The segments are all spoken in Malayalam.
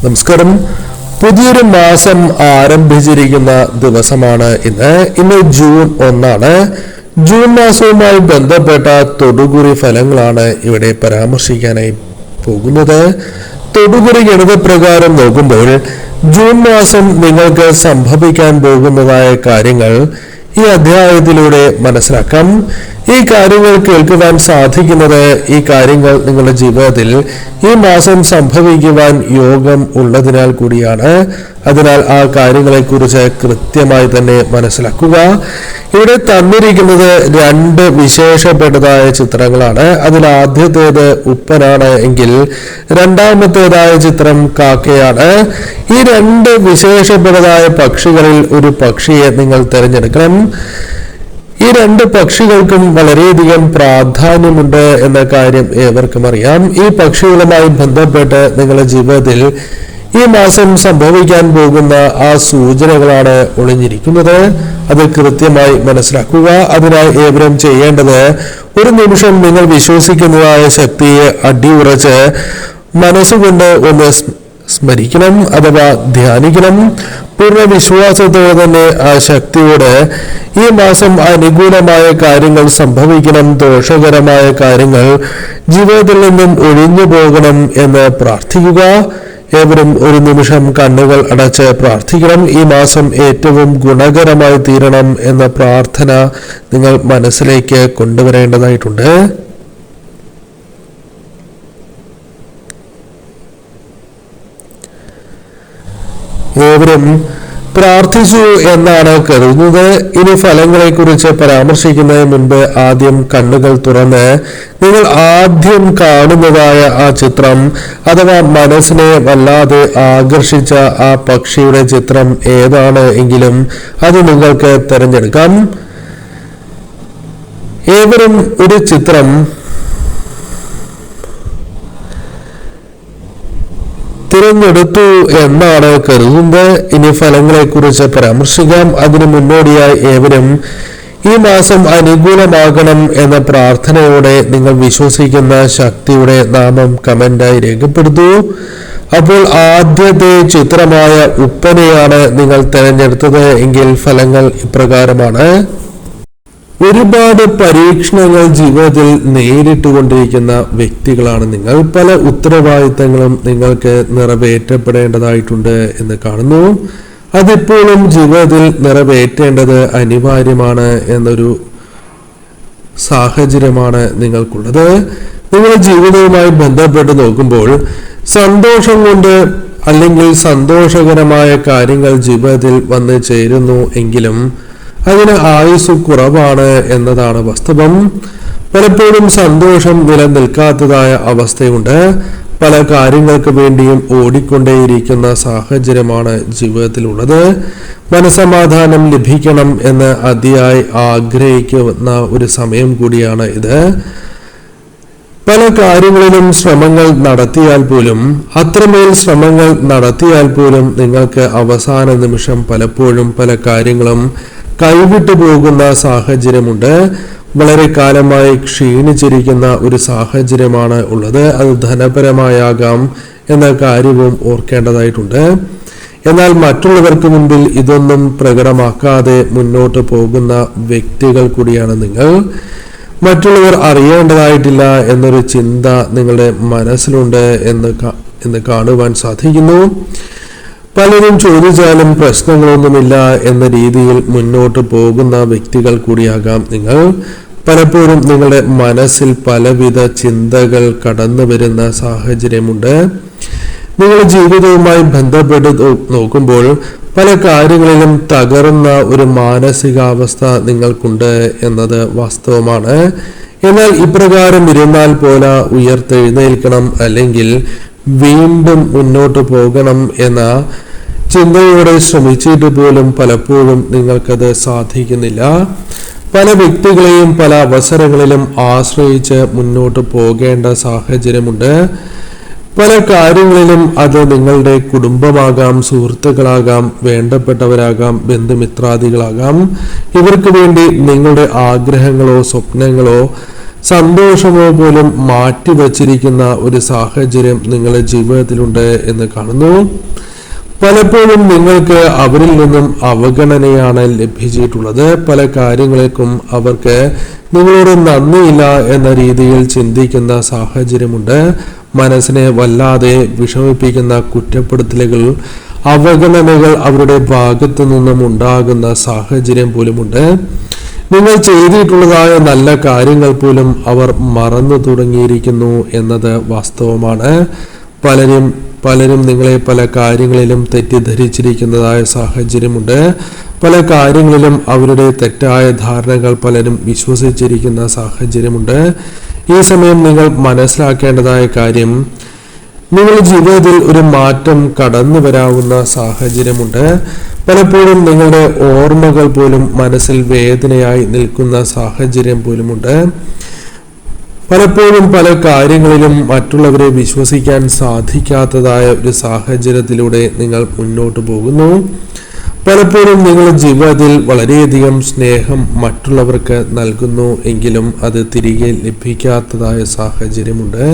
നമസ്കാരം. പുതിയൊരു മാസം ആരംഭിച്ചിരിക്കുന്ന ദിവസമാണ് ഇന്ന് ജൂൺ 1. ജൂൺ മാസവുമായി ബന്ധപ്പെട്ട തൊടുകുറി ഫലങ്ങളാണ് ഇവിടെ പരാമർശിക്കാനായി പോകുന്നത്. തൊടുകുറി ഗണിതപ്രകാരം നോക്കുമ്പോൾ ജൂൺ മാസം നിങ്ങൾക്ക് സംഭവിക്കാൻ പോകുന്നതായ കാര്യങ്ങൾ ഈ അധ്യായത്തിലൂടെ മനസ്സിലാക്കാം. ഈ കാര്യങ്ങൾ കേൾക്കുവാൻ സാധിക്കുന്നത് ഈ കാര്യങ്ങൾ നിങ്ങളുടെ ജീവിതത്തിൽ ഈ മാസം സംഭവിക്കുവാൻ യോഗം ഉള്ളതിനാൽ കൂടിയാണ്. അതിനാൽ ആ കാര്യങ്ങളെക്കുറിച്ച് കൃത്യമായി തന്നെ മനസ്സിലാക്കുക. ഇവിടെ തന്നിരിക്കുന്നത് 2 വിശേഷപ്പെട്ടതായ ചിത്രങ്ങളാണ്. അതിൽ ആദ്യത്തേത് ഉപ്പനാണ് എങ്കിൽ രണ്ടാമത്തേതായ ചിത്രം കാക്കയാണ്. ഈ 2 വിശേഷപ്പെട്ടതായ പക്ഷികളിൽ ഒരു പക്ഷിയെ നിങ്ങൾ തിരഞ്ഞെടുക്കണം. ഈ 2 പക്ഷികൾക്കും വളരെയധികം പ്രാധാന്യമുണ്ട് എന്ന കാര്യം ഏവർക്കും അറിയാം. ഈ പക്ഷികളുമായി ബന്ധപ്പെട്ട് നിങ്ങളുടെ ജീവിതത്തിൽ ഈ മാസം സംഭവിക്കാൻ പോകുന്ന ആ സൂചനകളാണ് ഒളിഞ്ഞിരിക്കുന്നത്. അത് കൃത്യമായി മനസ്സിലാക്കുക. അതിനായി ഏവരും ചെയ്യേണ്ടത് ഒരു നിമിഷം നിങ്ങൾ വിശ്വസിക്കുന്നതായ ശക്തിയെ അടിയുറച്ച് മനസ്സുകൊണ്ട് ഒന്ന് സ്മരിക്കണം അഥവാ ധ്യാനിക്കണം. പൂർണ്ണ വിശ്വാസത്തോടെ തന്നെ ആ ശക്തിയോട് ഈ മാസം അനുകൂലമായ കാര്യങ്ങൾ സംഭവിക്കണം, ദോഷകരമായ കാര്യങ്ങൾ ജീവിതത്തിൽ നിന്നും ഒഴിഞ്ഞു പോകണം എന്ന് പ്രാർത്ഥിക്കുക. ഏവരും ഒരു നിമിഷം കണ്ണുകൾ അടച്ച് പ്രാർത്ഥിക്കണം. ഈ മാസം ഏറ്റവും ഗുണകരമായി തീരണം എന്ന പ്രാർത്ഥന നിങ്ങൾ മനസ്സിലേക്ക് കൊണ്ടുവരേണ്ടതായിട്ടുണ്ട്. ഏവരും പ്രാർത്ഥിച്ചു എന്നാണ് കരുതുന്നത്. ഇനി ഫലങ്ങളെ കുറിച്ച് പരാമർശിക്കുന്നതിന് മുൻപ് ആദ്യം കണ്ണുകൾ തുറന്ന് നിങ്ങൾ ആദ്യം കാണുന്നതായ ആ ചിത്രം അഥവാ മനസ്സിനെ വല്ലാതെ ആകർഷിച്ച ആ പക്ഷിയുടെ ചിത്രം ഏതാണ് എങ്കിലും അത് നിങ്ങൾക്ക് തിരഞ്ഞെടുക്കാം. ഏവരും ഒരു ചിത്രം തിരഞ്ഞെടുത്തു എന്നാണ് കരുതുന്നത്. ഇനി ഫലങ്ങളെ കുറിച്ച് പരാമർശിക്കാം. അതിനു മുന്നോടിയായി ഏവരും ഈ മാസം അനുകൂലമാകണം എന്ന പ്രാർത്ഥനയോടെ നിങ്ങൾ വിശ്വസിക്കുന്ന ശക്തിയുടെ നാമം കമന്റായി രേഖപ്പെടുത്തൂ. അപ്പോൾ ആദ്യത്തെ ചിത്രമായ ഉപ്പനെയാണ് നിങ്ങൾ തിരഞ്ഞെടുത്തത് എങ്കിൽ ഫലങ്ങൾ ഇപ്രകാരമാണ്. ഒരുപാട് പരീക്ഷണങ്ങൾ ജീവിതത്തിൽ നേരിട്ടുകൊണ്ടിരിക്കുന്ന വ്യക്തികളാണ് നിങ്ങൾ. പല ഉത്തരവാദിത്തങ്ങളും നിങ്ങൾക്ക് നിറവേറ്റപ്പെടേണ്ടതായിട്ടുണ്ട് എന്ന് കാണുന്നു. അതിപ്പോഴും ജീവിതത്തിൽ നിറവേറ്റേണ്ടത് അനിവാര്യമാണ് എന്നൊരു സാഹചര്യമാണ് നിങ്ങൾക്കുള്ളത്. നിങ്ങളുടെ ജീവിതവുമായി ബന്ധപ്പെട്ട് നോക്കുമ്പോൾ സന്തോഷം കൊണ്ട് അല്ലെങ്കിൽ സന്തോഷകരമായ കാര്യങ്ങൾ ജീവിതത്തിൽ വന്ന് ചേരുന്നു എങ്കിലും അതിന് ആയുസ് കുറവാണ് എന്നതാണ് വാസ്തവം. പലപ്പോഴും സന്തോഷം നിലനിൽക്കാത്തതായ അവസ്ഥയുണ്ട്. പല കാര്യങ്ങൾക്ക് വേണ്ടിയും ഓടിക്കൊണ്ടേയിരിക്കുന്ന സാഹചര്യമാണ് ജീവിതത്തിലുള്ളത്. മനസമാധാനം ലഭിക്കണം എന്ന് അതിയായി ആഗ്രഹിക്കുന്ന ഒരു സമയം കൂടിയാണ് ഇത്. പല കാര്യങ്ങളിലും ശ്രമങ്ങൾ നടത്തിയാൽ പോലും അത്രമേൽ ശ്രമങ്ങൾ നടത്തിയാൽ പോലും നിങ്ങൾക്ക് അവസാന നിമിഷം പലപ്പോഴും പല കാര്യങ്ങളും കൈവിട്ടു പോകുന്ന സാഹചര്യമുണ്ട്. വളരെ കാലമായി ക്ഷീണിച്ചിരിക്കുന്ന ഒരു സാഹചര്യമാണ് ഉള്ളത്. അത് ധനപരമായാകാം എന്ന കാര്യവും ഓർക്കേണ്ടതായിട്ടുണ്ട്. എന്നാൽ മറ്റുള്ളവർക്ക് മുമ്പിൽ ഇതൊന്നും പ്രകടമാക്കാതെ മുന്നോട്ട് പോകുന്ന വ്യക്തികൾ കൂടിയാണ് നിങ്ങൾ. മറ്റുള്ളവർ അറിയേണ്ടതായിട്ടില്ല എന്നൊരു ചിന്ത നിങ്ങളുടെ മനസ്സിലുണ്ട് എന്ന് കാണുവാൻ സാധിക്കുന്നു. പലരും ചോദിച്ചാലും പ്രശ്നങ്ങളൊന്നുമില്ല എന്ന രീതിയിൽ മുന്നോട്ട് പോകുന്ന വ്യക്തികൾ കൂടിയാകാം നിങ്ങൾ. പലപ്പോഴും നിങ്ങളുടെ മനസ്സിൽ പലവിധ ചിന്തകൾ കടന്നു വരുന്ന സാഹചര്യമുണ്ട്. നിങ്ങളുടെ ജീവിതവുമായി ബന്ധപ്പെട്ട് നോക്കുമ്പോൾ പല കാര്യങ്ങളിലും തകർന്ന ഒരു മാനസികാവസ്ഥ നിങ്ങൾക്കുണ്ട് എന്നത് വാസ്തവമാണ്. എന്നാൽ ഇപ്രകാരം ഇരുന്നാൽ പോലെ ഉയർത്തെഴുന്നേൽക്കണം അല്ലെങ്കിൽ വീണ്ടും മുന്നോട്ട് പോകണം എന്ന ചിന്തയോടെ ശ്രമിച്ചിട്ട് പോലും പലപ്പോഴും നിങ്ങൾക്കത് സാധിക്കുന്നില്ല. പല വ്യക്തികളെയും പല അവസരങ്ങളിലും ആശ്രയിച്ച് മുന്നോട്ട് പോകേണ്ട സാഹചര്യമുണ്ട്. പല കാര്യങ്ങളിലും അത് നിങ്ങളുടെ കുടുംബമാകാം, സുഹൃത്തുക്കളാകാം, വേണ്ടപ്പെട്ടവരാകാം, ബന്ധുമിത്രാദികളാകാം. ഇവർക്ക് വേണ്ടി നിങ്ങളുടെ ആഗ്രഹങ്ങളോ സ്വപ്നങ്ങളോ സന്തോഷമോ പോലും മാറ്റിവച്ചിരിക്കുന്ന ഒരു സാഹചര്യം നിങ്ങളുടെ ജീവിതത്തിലുണ്ട് എന്ന് കാണുന്നു. പലപ്പോഴും നിങ്ങൾക്ക് അവരിൽ നിന്നും അവഗണനയാണ് ലഭിച്ചിട്ടുള്ളത്. പല കാര്യങ്ങൾക്കും അവർക്ക് നിങ്ങളോട് നന്ദിയില്ല എന്ന രീതിയിൽ ചിന്തിക്കുന്ന സാഹചര്യമുണ്ട്. മനസ്സിനെ വല്ലാതെ വിഷമിപ്പിക്കുന്ന കുറ്റപ്പെടുത്തലുകൾ, അവഗണനകൾ അവരുടെ ഭാഗത്തു നിന്നും ഉണ്ടാകുന്ന സാഹചര്യം പോലുമുണ്ട്. നിങ്ങൾ ചെയ്തിട്ടുള്ളതായ നല്ല കാര്യങ്ങൾ പോലും അവർ മറന്നു തുടങ്ങിയിരിക്കുന്നു എന്നത് വാസ്തവമാണ്. പലരും നിങ്ങളെ പല കാര്യങ്ങളിലും തെറ്റിദ്ധരിച്ചിരിക്കുന്നതായ സാഹചര്യമുണ്ട്. പല കാര്യങ്ങളിലും അവരുടെ തെറ്റായ ധാരണകൾ പലരും വിശ്വസിച്ചിരിക്കുന്ന സാഹചര്യമുണ്ട്. ഈ സമയം നിങ്ങൾ മനസ്സിലാക്കേണ്ടതായ കാര്യം, നിങ്ങളുടെ ജീവിതത്തിൽ ഒരു മാറ്റം കടന്നു വരാവുന്ന സാഹചര്യമുണ്ട്. പലപ്പോഴും നിങ്ങളുടെ ഓർമ്മകൾ പോലും മനസ്സിൽ വേദനയായി നിൽക്കുന്ന സാഹചര്യം പോലുമുണ്ട്. പലപ്പോഴും പല കാര്യങ്ങളിലും മറ്റുള്ളവരെ വിശ്വസിക്കാൻ സാധിക്കാത്തതായ ഒരു സാഹചര്യത്തിലൂടെ നിങ്ങൾ മുന്നോട്ട് പോകുന്നു. പലപ്പോഴും നിങ്ങളുടെ ജീവിതത്തിൽ വളരെയധികം സ്നേഹം മറ്റുള്ളവർക്ക് നൽകുന്നു, എങ്കിലും അത് തിരികെ ലഭിക്കാത്തതായ സാഹചര്യമുണ്ട്.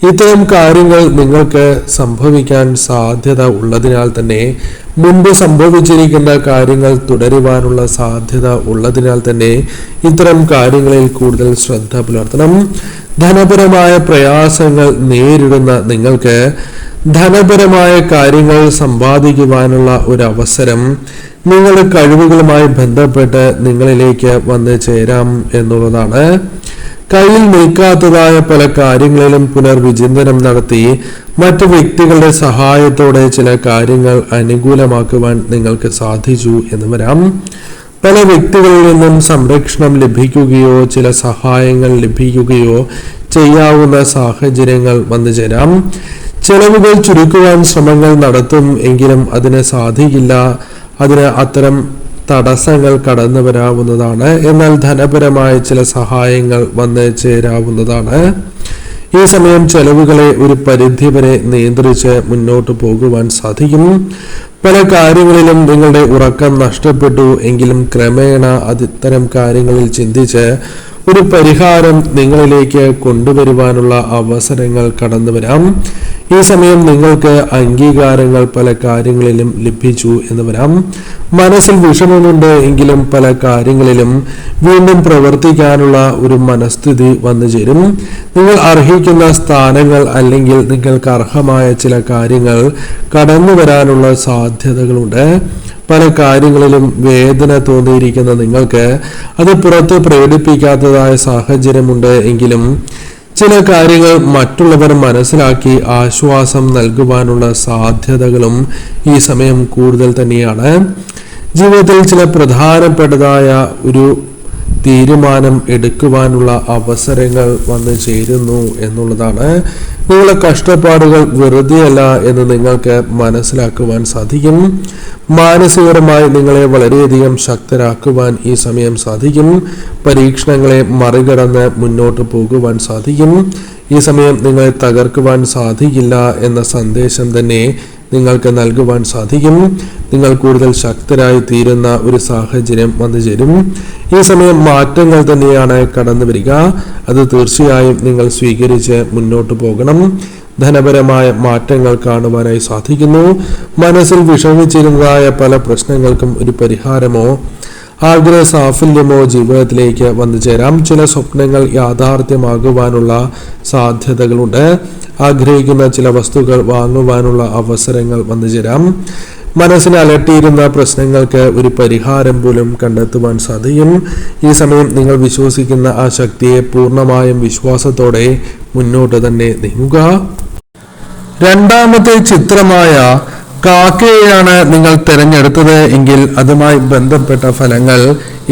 ഇത്തരം കാര്യങ്ങൾ നിങ്ങൾക്ക് സംഭവിക്കാൻ സാധ്യത ഉള്ളതിനാൽ തന്നെ, മുൻപ് സംഭവിച്ചിരിക്കുന്ന കാര്യങ്ങൾ തുടരുവാനുള്ള സാധ്യത ഉള്ളതിനാൽ തന്നെ ഇത്തരം കാര്യങ്ങളിൽ കൂടുതൽ ശ്രദ്ധ പുലർത്തണം. ധനപരമായ പ്രയാസങ്ങൾ നേരിടുന്ന നിങ്ങൾക്ക് ധനപരമായ കാര്യങ്ങൾ സമ്പാദിക്കുവാനുള്ള ഒരു അവസരം നിങ്ങളുടെ കഴിവുകളുമായി ബന്ധപ്പെട്ട് നിങ്ങളിലേക്ക് വന്നു ചേരാം എന്നുള്ളതാണ്. കയ്യിൽ നിൽക്കാത്തതായ പല കാര്യങ്ങളിലും പുനർവിചിന്തനം നടത്തി മറ്റു വ്യക്തികളുടെ സഹായത്തോടെ ചില കാര്യങ്ങൾ അനുകൂലമാക്കുവാൻ നിങ്ങൾക്ക് സാധിച്ചു എന്ന് വരാം. പല വ്യക്തികളിൽ നിന്നും സംരക്ഷണം ലഭിക്കുകയോ ചില സഹായങ്ങൾ ലഭിക്കുകയോ ചെയ്യാവുന്ന സാഹചര്യങ്ങൾ വന്നു ചേരാം. ചെലവുകൾ ചുരുക്കുവാൻ ശ്രമങ്ങൾ നടത്തും, എങ്കിലും അതിന് സാധിക്കില്ല. അതിന് അത്തരം തടസ്സങ്ങൾ കടന്നു വരാവുന്നതാണ്. എന്നാൽ ധനപരമായ ചില സഹായങ്ങൾ വന്ന് ചേരാവുന്നതാണ്. ഈ സമയം ചെലവുകളെ ഒരു പരിധിവരെ നിയന്ത്രിച്ച് മുന്നോട്ട് പോകുവാൻ സാധിക്കും. പല കാര്യങ്ങളിലും നിങ്ങളുടെ ഉറക്കം നഷ്ടപ്പെട്ടു, എങ്കിലും ക്രമേണ ഇത്തരം കാര്യങ്ങളിൽ ചിന്തിച്ച് ഒരു പരിഹാരം നിങ്ങളിലേക്ക് കൊണ്ടുവരുവാനുള്ള അവസരങ്ങൾ കടന്നു വരാം. ഈ സമയം നിങ്ങൾക്ക് അംഗീകാരങ്ങൾ പല കാര്യങ്ങളിലും ലഭിച്ചു എന്ന് വരാം. മനസ്സിൽ വിഷമമുണ്ട്, എങ്കിലും പല കാര്യങ്ങളിലും വീണ്ടും പ്രവർത്തിക്കാനുള്ള ഒരു മനസ്ഥിതി വന്നു ചേരും. നിങ്ങൾ അർഹിക്കുന്ന സ്ഥാനങ്ങൾ അല്ലെങ്കിൽ നിങ്ങൾക്ക് അർഹമായ ചില കാര്യങ്ങൾ കടന്നു വരാനുള്ള സാധ്യതകളുണ്ട്. പല കാര്യങ്ങളിലും വേദന തോന്നിയിരിക്കുന്ന നിങ്ങൾക്ക് അത് പുറത്ത് പ്രകടിപ്പിക്കാത്തതായ സാഹചര്യമുണ്ട്, എങ്കിലും ചില കാര്യങ്ങൾ മറ്റുള്ളവർ മനസ്സിലാക്കി ആശ്വാസം നൽകുവാനുള്ള സാധ്യതകളും ഈ സമയം കൂടുതൽ തന്നെയാണ്. ജീവിതത്തിൽ ചില പ്രധാനപ്പെട്ടതായ ഒരു തീരുമാനം എടുക്കുവാനുള്ള അവസരങ്ങൾ വന്നു ചേരുന്നു എന്നുള്ളതാണ്. നിങ്ങളുടെ കഷ്ടപ്പാടുകൾ വെറുതെയല്ല എന്ന് നിങ്ങൾക്ക് മനസ്സിലാക്കുവാൻ സാധിക്കും. മാനസികപരമായി നിങ്ങളെ വളരെയധികം ശക്തരാക്കുവാൻ ഈ സമയം സാധിക്കും. പരീക്ഷണങ്ങളെ മറികടന്ന് മുന്നോട്ട് പോകുവാൻ സാധിക്കും. ഈ സമയം നിങ്ങളെ തകർക്കുവാൻ സാധിക്കില്ല എന്ന സന്ദേശം തന്നെ നിങ്ങൾക്ക് നൽകുവാൻ സാധിക്കും. നിങ്ങൾ കൂടുതൽ ശക്തരായി തീരുന്ന ഒരു സാഹചര്യം വന്നു ചേരും. ഈ സമയം മാറ്റങ്ങൾ തന്നെയാണ് കടന്നു വരിക. അത് തീർച്ചയായും നിങ്ങൾ സ്വീകരിച്ച് മുന്നോട്ട് പോകണം. ധനപരമായ മാറ്റങ്ങൾ കാണുവാനായി സാധിക്കുന്നു. മനസ്സിൽ വിഷമിച്ചിരുന്നതായ പല പ്രശ്നങ്ങൾക്കും ഒരു പരിഹാരമോ ആഗ്രഹ സാഫല്യമോ ജീവിതത്തിലേക്ക് വന്നു ചേരാം. ചില സ്വപ്നങ്ങൾ യാഥാർത്ഥ്യമാകുവാനുള്ള സാധ്യതകളുണ്ട്. ആഗ്രഹിക്കുന്ന ചില വസ്തുക്കൾ വാങ്ങുവാനുള്ള അവസരങ്ങൾ വന്നു ചേരാം. മനസ്സിനെ അലട്ടിയിരുന്ന പ്രശ്നങ്ങൾക്ക് ഒരു പരിഹാരം പോലും കണ്ടെത്തുവാൻ സാധിക്കും. ഈ സമയം നിങ്ങൾ വിശ്വസിക്കുന്ന ആ ശക്തിയെ പൂർണ്ണമായും വിശ്വാസത്തോടെ മുന്നോട്ട് തന്നെ നീങ്ങുക. രണ്ടാമത്തെ ചിത്രമായ കാക്കയെയാണ് നിങ്ങൾ തിരഞ്ഞെടുത്തത് എങ്കിൽ അതുമായി ബന്ധപ്പെട്ട ഫലങ്ങൾ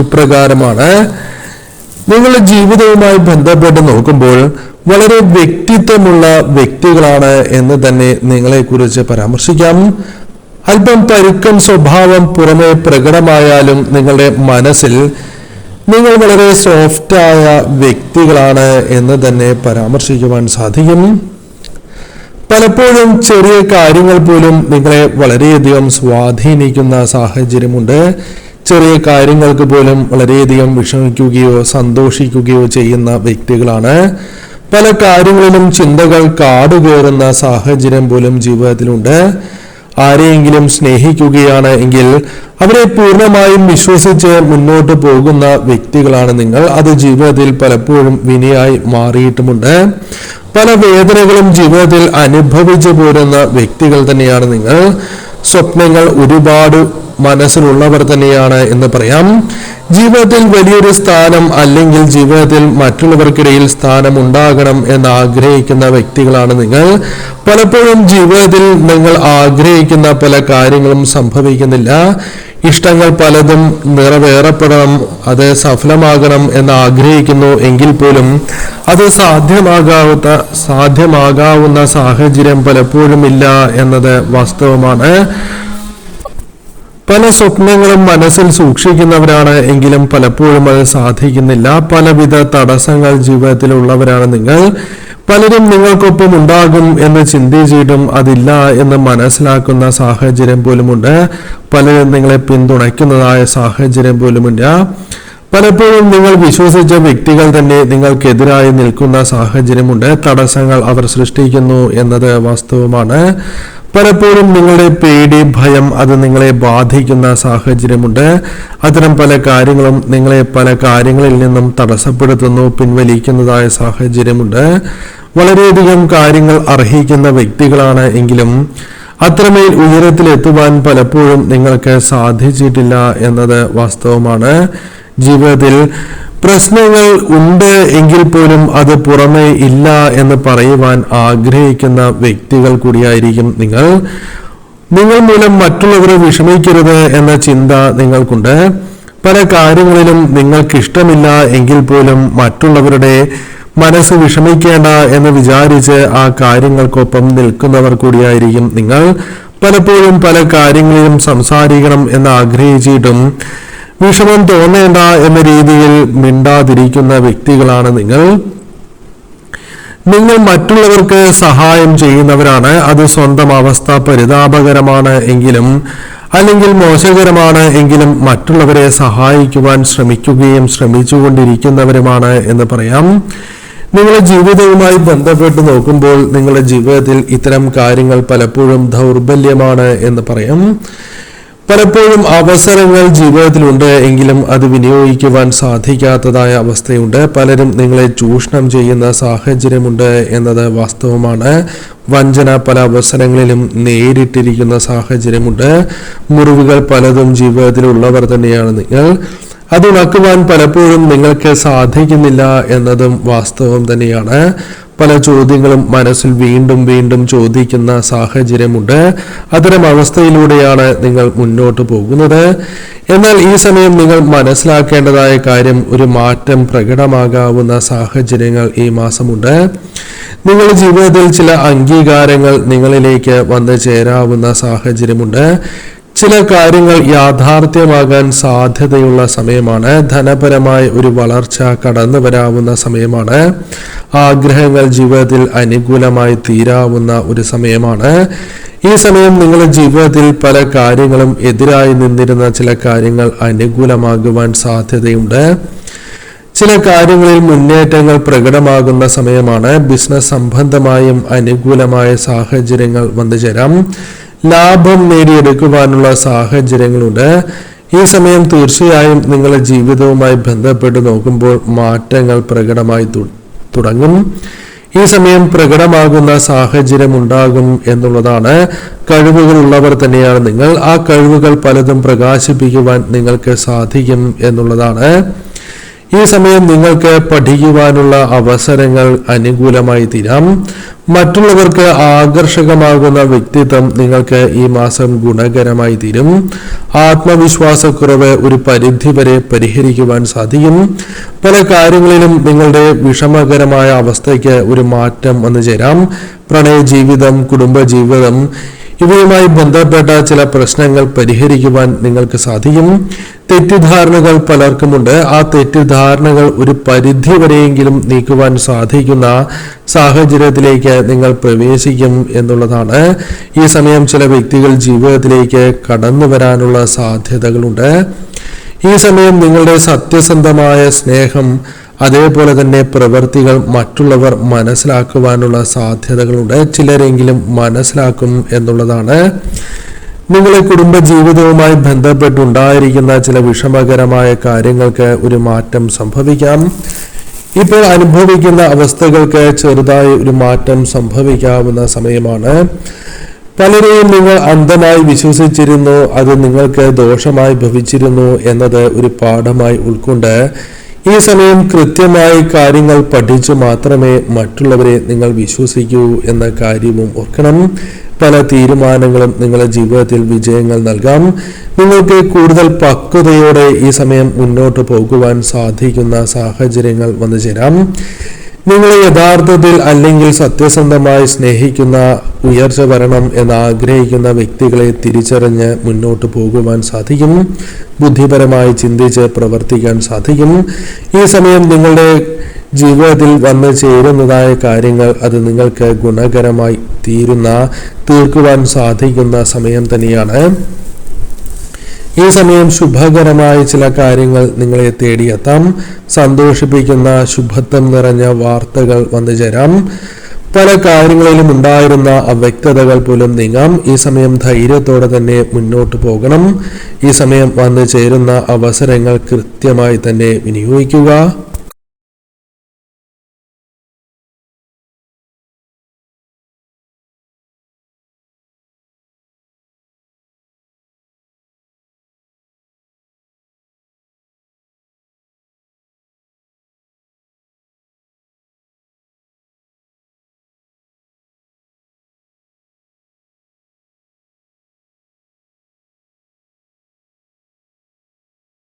ഇപ്രകാരമാണ്. നിങ്ങളുടെ ജീവിതവുമായി ബന്ധപ്പെട്ട് നോക്കുമ്പോൾ വളരെ വ്യക്തിത്വമുള്ള വ്യക്തികളാണ് എന്ന് തന്നെ നിങ്ങളെക്കുറിച്ച് പരാമർശിക്കാം. അല്പം പരുക്കൻ സ്വഭാവം പുറമെ പ്രകടമായാലും നിങ്ങളുടെ മനസ്സിൽ നിങ്ങൾ വളരെ സോഫ്റ്റായ വ്യക്തികളാണ് എന്ന് തന്നെ പരാമർശിക്കുവാൻ സാധിക്കും. പലപ്പോഴും ചെറിയ കാര്യങ്ങൾ പോലും നിങ്ങളെ വളരെയധികം സ്വാധീനിക്കുന്ന സാഹചര്യമുണ്ട്. ചെറിയ കാര്യങ്ങൾക്ക് പോലും വളരെയധികം വിഷമിക്കുകയോ സന്തോഷിക്കുകയോ ചെയ്യുന്ന വ്യക്തികളാണ്. പല കാര്യങ്ങളിലും ചിന്തകൾ കാടുകയറുന്ന സാഹചര്യം പോലും ജീവിതത്തിലുണ്ട്. ആരെയെങ്കിലും സ്നേഹിക്കുകയാണ് എങ്കിൽ അവരെ പൂർണ്ണമായും വിശ്വസിച്ച് മുന്നോട്ട് പോകുന്ന വ്യക്തികളാണ് നിങ്ങൾ. അത് ജീവിതത്തിൽ പലപ്പോഴും വിനയായി മാറിയിട്ടുമുണ്ട്. പല വേദനകളും ജീവിതത്തിൽ അനുഭവിച്ചു പോരുന്ന വ്യക്തികൾ തന്നെയാണ് നിങ്ങൾ. സ്വപ്നങ്ങൾ ഒരുപാട് മനസ്സിലുള്ളവർ തന്നെയാണ് എന്ന് പറയാം. ജീവിതത്തിൽ വലിയൊരു സ്ഥാനം അല്ലെങ്കിൽ ജീവിതത്തിൽ മറ്റുള്ളവർക്കിടയിൽ സ്ഥാനം ഉണ്ടാകണം എന്ന് ആഗ്രഹിക്കുന്ന വ്യക്തികളാണ് നിങ്ങൾ. പലപ്പോഴും ജീവിതത്തിൽ നിങ്ങൾ ആഗ്രഹിക്കുന്ന പല കാര്യങ്ങളും സംഭവിക്കുന്നില്ല. ഇഷ്ടങ്ങൾ പലതും നിറവേറപ്പെടണം, അത് സഫലമാകണം എന്ന് ആഗ്രഹിക്കുന്നു എങ്കിൽ പോലും അത് സാധ്യമാകാവുന്ന സാഹചര്യം പലപ്പോഴും ഇല്ല എന്നത് വാസ്തവമാണ്. പല സ്വപ്നങ്ങളും മനസ്സിൽ സൂക്ഷിക്കുന്നവരാണ് എങ്കിലും പലപ്പോഴും അത് സാധിക്കുന്നില്ല. പലവിധ തടസ്സങ്ങൾ ജീവിതത്തിലുള്ളവരാണ് നിങ്ങൾ. പലരും നിങ്ങൾക്കൊപ്പം ഉണ്ടാകും എന്ന് ചിന്തിച്ചിട്ടും അതില്ല എന്ന് മനസ്സിലാക്കുന്ന സാഹചര്യം പോലുമുണ്ട്. പലരും നിങ്ങളെ പിന്തുണയ്ക്കുന്നതായ സാഹചര്യം പോലുമില്ല. പലപ്പോഴും നിങ്ങൾ വിശ്വസിച്ച വ്യക്തികൾ തന്നെ നിങ്ങൾക്കെതിരായി നിൽക്കുന്ന സാഹചര്യമുണ്ട്. തടസ്സങ്ങൾ അവർ സൃഷ്ടിക്കുന്നു എന്നത് വാസ്തവമാണ്. പലപ്പോഴും നിങ്ങളുടെ പേടി, ഭയം അത് നിങ്ങളെ ബാധിക്കുന്ന സാഹചര്യമുണ്ട്. അത്തരം പല കാര്യങ്ങളും നിങ്ങളെ പല കാര്യങ്ങളിൽ നിന്നും തടസ്സപ്പെടുത്തുന്നു, പിൻവലിക്കുന്നതായ സാഹചര്യമുണ്ട്. വളരെയധികം കാര്യങ്ങൾ അർഹിക്കുന്ന വ്യക്തികളാണ് എങ്കിലും അത്രമേൽ ഉയരത്തിലെത്തുവാൻ പലപ്പോഴും നിങ്ങൾക്ക് സാധിച്ചിട്ടില്ല എന്നത് വാസ്തവമാണ്. ജീവിതത്തിൽ പ്രശ്നങ്ങൾ ഉണ്ട് എങ്കിൽ പോലും അത് പുറമേ ഇല്ല എന്ന് പറയുവാൻ ആഗ്രഹിക്കുന്ന വ്യക്തികൾ കൂടിയായിരിക്കും നിങ്ങൾ. നിങ്ങൾ മൂലം മറ്റുള്ളവരെ വിഷമിക്കരുത് എന്ന ചിന്ത നിങ്ങൾക്കുണ്ട്. പല കാര്യങ്ങളിലും നിങ്ങൾക്കിഷ്ടമില്ല എങ്കിൽ പോലും മറ്റുള്ളവരുടെ മനസ്സ് വിഷമിക്കേണ്ട എന്ന് വിചാരിച്ച് ആ കാര്യങ്ങൾക്കൊപ്പം നിൽക്കുന്നവർ കൂടിയായിരിക്കും നിങ്ങൾ. പലപ്പോഴും പല കാര്യങ്ങളിലും സംസാരിക്കണം എന്ന് ആഗ്രഹിച്ചിട്ടും വിഷമം തോന്നേണ്ട എന്ന രീതിയിൽ മിണ്ടാതിരിക്കുന്ന വ്യക്തികളാണ് നിങ്ങൾ. നിങ്ങൾ മറ്റുള്ളവർക്ക് സഹായം ചെയ്യുന്നവരാണ്. അത് സ്വന്തം അവസ്ഥ പരിതാപകരമാണ് എങ്കിലും അല്ലെങ്കിൽ മോശകരമാണ് എങ്കിലും മറ്റുള്ളവരെ സഹായിക്കുവാൻ ശ്രമിച്ചുകൊണ്ടിരിക്കുന്നവരുമാണ് എന്ന് പറയാം. നിങ്ങളുടെ ജീവിതവുമായി ബന്ധപ്പെട്ട് നോക്കുമ്പോൾ നിങ്ങളുടെ ജീവിതത്തിൽ ഇത്തരം കാര്യങ്ങൾ പലപ്പോഴും ദൗർബല്യമാണ് എന്ന് പറയാം. പലപ്പോഴും അവസരങ്ങൾ ജീവിതത്തിലുണ്ട് എങ്കിലും അത് വിനിയോഗിക്കുവാൻ സാധിക്കാത്തതായ അവസ്ഥയുണ്ട്. പലരും നിങ്ങളെ ചൂഷണം ചെയ്യുന്ന സാഹചര്യമുണ്ട് എന്നത് വാസ്തവമാണ്. വഞ്ചന പല അവസരങ്ങളിലും നേരിട്ടിരിക്കുന്ന സാഹചര്യമുണ്ട്. മുറിവുകൾ പലതും ജീവിതത്തിലുള്ളവർ തന്നെയാണ് നിങ്ങൾ. അത് ഉണക്കുവാൻ പലപ്പോഴും നിങ്ങൾക്ക് സാധിക്കുന്നില്ല എന്നതും വാസ്തവം തന്നെയാണ്. പല ചോദ്യങ്ങളും മനസ്സിൽ വീണ്ടും വീണ്ടും ചോദിക്കുന്ന സാഹചര്യമുണ്ട്. അത്തരം അവസ്ഥയിലൂടെയാണ് നിങ്ങൾ മുന്നോട്ട് പോകുന്നത്. എന്നാൽ ഈ സമയം നിങ്ങൾ മനസ്സിലാക്കേണ്ടതായ കാര്യം, ഒരു മാറ്റം പ്രകടമാകാവുന്ന സാഹചര്യങ്ങൾ ഈ മാസമുണ്ട്. നിങ്ങളുടെ ജീവിതത്തിൽ ചില അംഗീകാരങ്ങൾ നിങ്ങളിലേക്ക് വന്നു ചേരാവുന്ന സാഹചര്യമുണ്ട്. ചില കാര്യങ്ങൾ യാഥാർത്ഥ്യമാകാൻ സാധ്യതയുള്ള സമയമാണ്. ധനപരമായ ഒരു വളർച്ച കടന്നു വരാവുന്ന സമയമാണ്. ആഗ്രഹങ്ങൾ ജീവിതത്തിൽ അനുകൂലമായി തീരാവുന്ന ഒരു സമയമാണ്. ഈ സമയം നിങ്ങളുടെ ജീവിതത്തിൽ പല കാര്യങ്ങളും എതിരായി നിന്നിരുന്ന ചില കാര്യങ്ങൾ അനുകൂലമാകുവാൻ സാധ്യതയുണ്ട്. ചില കാര്യങ്ങളിൽ മുന്നേറ്റങ്ങൾ പ്രകടമാകുന്ന സമയമാണ്. ബിസിനസ് സംബന്ധമായും അനുകൂലമായ സാഹചര്യങ്ങൾ വന്നു ചേരാം. ലാഭം നേടിയെടുക്കുവാനുള്ള സാഹചര്യങ്ങളുണ്ട്. ഈ സമയം തീർച്ചയായും നിങ്ങളുടെ ജീവിതവുമായി ബന്ധപ്പെട്ട് നോക്കുമ്പോൾ മാറ്റങ്ങൾ പ്രകടമായി തുടങ്ങും. ഈ സമയം പ്രകടമാകുന്ന സാഹചര്യം ഉണ്ടാകും എന്നുള്ളതാണ്. കഴിവുകളുള്ളവർ തന്നെയാണ് നിങ്ങൾ. ആ കഴിവുകൾ പലതും പ്രകാശിപ്പിക്കുവാൻ നിങ്ങൾക്ക് സാധിക്കും എന്നുള്ളതാണ്. ഈ സമയം നിങ്ങൾക്ക് പഠിക്കുവാനുള്ള അവസരങ്ങൾ അനുകൂലമായി തീരാം. മറ്റുള്ളവർക്ക് ആകർഷകമാകുന്ന വ്യക്തിത്വം നിങ്ങൾക്ക് ഈ മാസം ഗുണകരമായി തീരും. ആത്മവിശ്വാസക്കുറവ് ഒരു പരിധിവരെ പരിഹരിക്കുവാൻ സാധിക്കും. പല കാര്യങ്ങളിലും നിങ്ങളുടെ വിഷമകരമായ അവസ്ഥയ്ക്ക് ഒരു മാറ്റം വന്നു ചേരാം. പ്രണയ ജീവിതം, കുടുംബജീവിതം ഇവയുമായി ബന്ധപ്പെട്ട ചില പ്രശ്നങ്ങൾ പരിഹരിക്കുവാൻ നിങ്ങൾക്ക് സാധിക്കും. തെറ്റിദ്ധാരണകൾ പലർക്കുമുണ്ട്. ആ തെറ്റിദ്ധാരണകൾ ഒരു പരിധി വരെയെങ്കിലും നീക്കുവാൻ സാധിക്കുന്ന സാഹചര്യത്തിലേക്ക് നിങ്ങൾ പ്രവേശിക്കും എന്നുള്ളതാണ്. ഈ സമയം ചില വ്യക്തികൾ ജീവിതത്തിലേക്ക് കടന്നു വരാനുള്ള സാധ്യതകളുണ്ട്. ഈ സമയം നിങ്ങളുടെ സത്യസന്ധമായ സ്നേഹം അതേപോലെ തന്നെ പ്രവൃത്തികൾ മറ്റുള്ളവർ മനസ്സിലാക്കുവാനുള്ള സാധ്യതകളുണ്ട്. ചിലരെങ്കിലും മനസ്സിലാക്കും എന്നുള്ളതാണ്. നിങ്ങളുടെ കുടുംബ ജീവിതവുമായി ബന്ധപ്പെട്ടുണ്ടായിരിക്കുന്ന ചില വിഷമകരമായ കാര്യങ്ങൾക്ക് ഒരു മാറ്റം സംഭവിക്കാം. ഇപ്പോൾ അനുഭവിക്കുന്ന അവസ്ഥകൾക്ക് ചെറുതായി ഒരു മാറ്റം സംഭവിക്കാവുന്ന സമയമാണ്. പലരെയും നിങ്ങൾ അന്ധമായി വിശ്വസിച്ചിരുന്നു, അത് നിങ്ങൾക്ക് ദോഷമായി ഭവിച്ചിരുന്നു എന്നത് ഒരു പാഠമായി ഉൾക്കൊണ്ട് ഈ സമയം കൃത്യമായി കാര്യങ്ങൾ പഠിച്ചു മാത്രമേ മറ്റുള്ളവരെ നിങ്ങൾ വിശ്വസിക്കൂ എന്ന കാര്യവും ഓർക്കണം. പല തീരുമാനങ്ങളും നിങ്ങളുടെ ജീവിതത്തിൽ വിജയങ്ങൾ നൽകാം. നിങ്ങൾക്ക് കൂടുതൽ പക്വതയോടെ ഈ സമയം മുന്നോട്ട് പോകുവാൻ സാധിക്കുന്ന സാഹചര്യങ്ങൾ വന്നു ചേരാം. നിങ്ങളെ യഥാർത്ഥത്തിൽ അല്ലെങ്കിൽ സത്യസന്ധമായി സ്നേഹിക്കുന്ന, ഉയർച്ച വരണം എന്ന് ആഗ്രഹിക്കുന്ന വ്യക്തികളെ തിരിച്ചറിഞ്ഞ് മുന്നോട്ട് പോകുവാൻ സാധിക്കും. ബുദ്ധിപരമായി ചിന്തിച്ച് പ്രവർത്തിക്കാൻ സാധിക്കും. ഈ സമയം നിങ്ങളുടെ ജീവിതത്തിൽ വന്നു ചേരുന്നതായ കാര്യങ്ങൾ അത് നിങ്ങൾക്ക് ഗുണകരമായി തീർക്കുവാൻ സാധിക്കുന്ന സമയം തന്നെയാണ്. ഈ സമയം ശുഭകരമായ ചില കാര്യങ്ങൾ നിങ്ങളെ തേടിയെത്താം. സന്തോഷിപ്പിക്കുന്ന ശുഭത്വം നിറഞ്ഞ വാർത്തകൾ വന്നു ചേരാം. പല കാര്യങ്ങളിലും ഉണ്ടായിരുന്ന അവ്യക്തതകൾ പോലും നീങ്ങാം. ഈ സമയം ധൈര്യത്തോടെ തന്നെ മുന്നോട്ട് പോകണം. ഈ സമയം വന്നു ചേരുന്ന അവസരങ്ങൾ കൃത്യമായി തന്നെ വിനിയോഗിക്കുക.